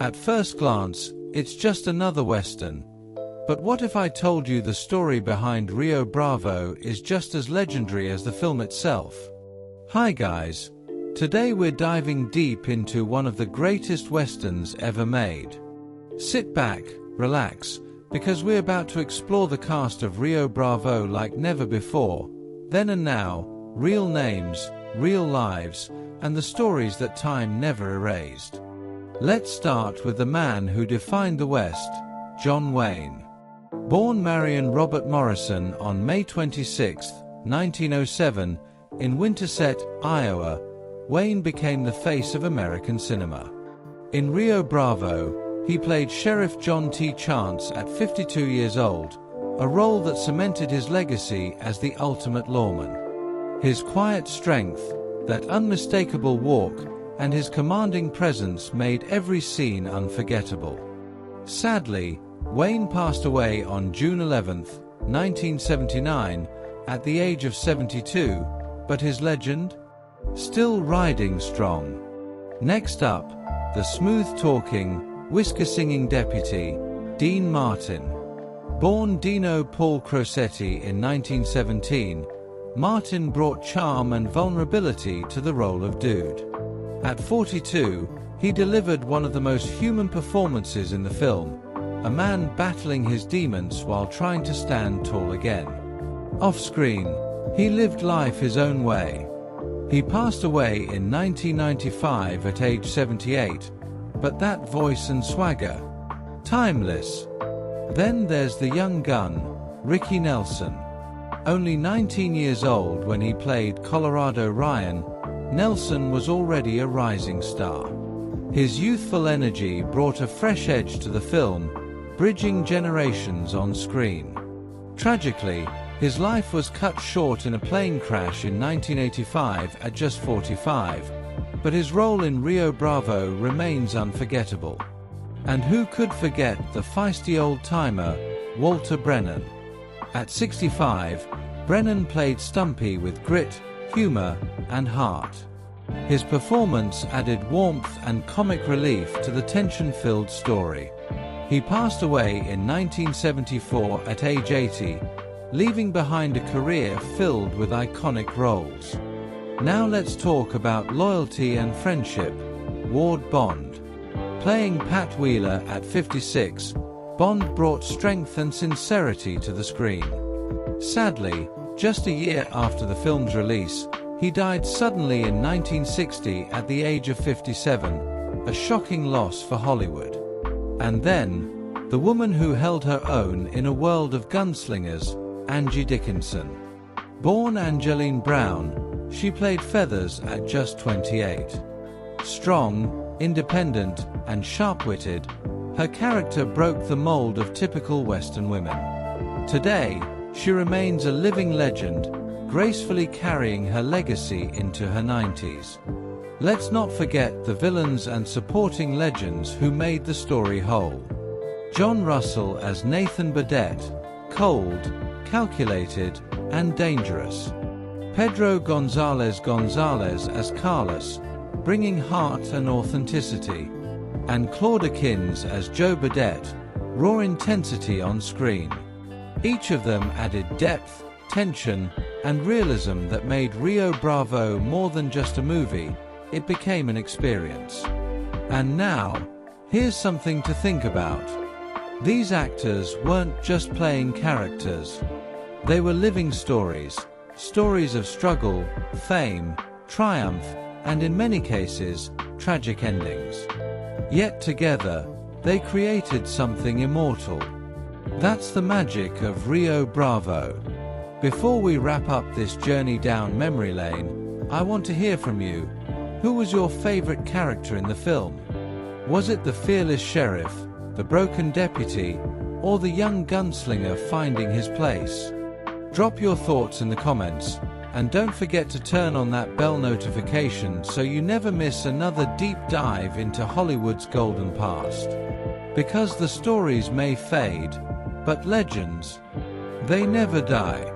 At first glance, it's just another Western. But what if I told you the story behind Rio Bravo is just as legendary as the film itself? Hi guys. Today we're diving deep into one of the greatest Westerns ever made. Sit back, relax, because we're about to explore the cast of Rio Bravo like never before. Then and now, real names, real lives, and the stories that time never erased. Let's start with the man who defined the West, John Wayne. Born Marion Robert Morrison on May 26, 1907, in Winterset, Iowa, Wayne became the face of American cinema. In Rio Bravo, he played Sheriff John T. Chance at 52 years old, a role that cemented his legacy as the ultimate lawman. His quiet strength, that unmistakable walk, and his commanding presence made every scene unforgettable. Sadly, Wayne passed away on June 11, 1979, at the age of 72, but his legend? Still riding strong. Next up, the smooth-talking, whisker-singing deputy, Dean Martin. Born Dino Paul Crosetti in 1917, Martin brought charm and vulnerability to the role of Dude. At 42, he delivered one of the most human performances in the film, a man battling his demons while trying to stand tall again. Off-screen, he lived life his own way. He passed away in 1995 at age 78, but that voice and swagger, timeless. Then there's the young gun, Ricky Nelson. Only 19 years old when he played Colorado Ryan, Nelson was already a rising star. His youthful energy brought a fresh edge to the film, bridging generations on screen. Tragically, his life was cut short in a plane crash in 1985 at just 45, but his role in Rio Bravo remains unforgettable. And who could forget the feisty old-timer, Walter Brennan? At 65, Brennan played Stumpy with grit, humor, and heart. His performance added warmth and comic relief to the tension-filled story. He passed away in 1974 at age 80, leaving behind a career filled with iconic roles. Now let's talk about loyalty and friendship, Ward Bond. Playing Pat Wheeler at 56, Bond brought strength and sincerity to the screen. Sadly, just a year after the film's release, he died suddenly in 1960 at the age of 57, a shocking loss for Hollywood. And then, the woman who held her own in a world of gunslingers, Angie Dickinson. Born Angeline Brown, she played Feathers at just 28. Strong, independent, and sharp-witted, her character broke the mold of typical Western women. Today, she remains a living legend, gracefully carrying her legacy into her 90s. Let's not forget the villains and supporting legends who made the story whole. John Russell as Nathan Burdett, cold, calculated, and dangerous. Pedro Gonzalez as Carlos, bringing heart and authenticity. And Claude Akins as Joe Burdett, raw intensity on screen. Each of them added depth, tension, and realism that made Rio Bravo more than just a movie, it became an experience. And now, here's something to think about. These actors weren't just playing characters. They were living stories, stories of struggle, fame, triumph, and in many cases, tragic endings. Yet together, they created something immortal. That's the magic of Rio Bravo. Before we wrap up this journey down memory lane, I want to hear from you. Who was your favorite character in the film? Was it the fearless sheriff, the broken deputy, or the young gunslinger finding his place? Drop your thoughts in the comments, and don't forget to turn on that bell notification so you never miss another deep dive into Hollywood's golden past. Because the stories may fade, but legends, they never die.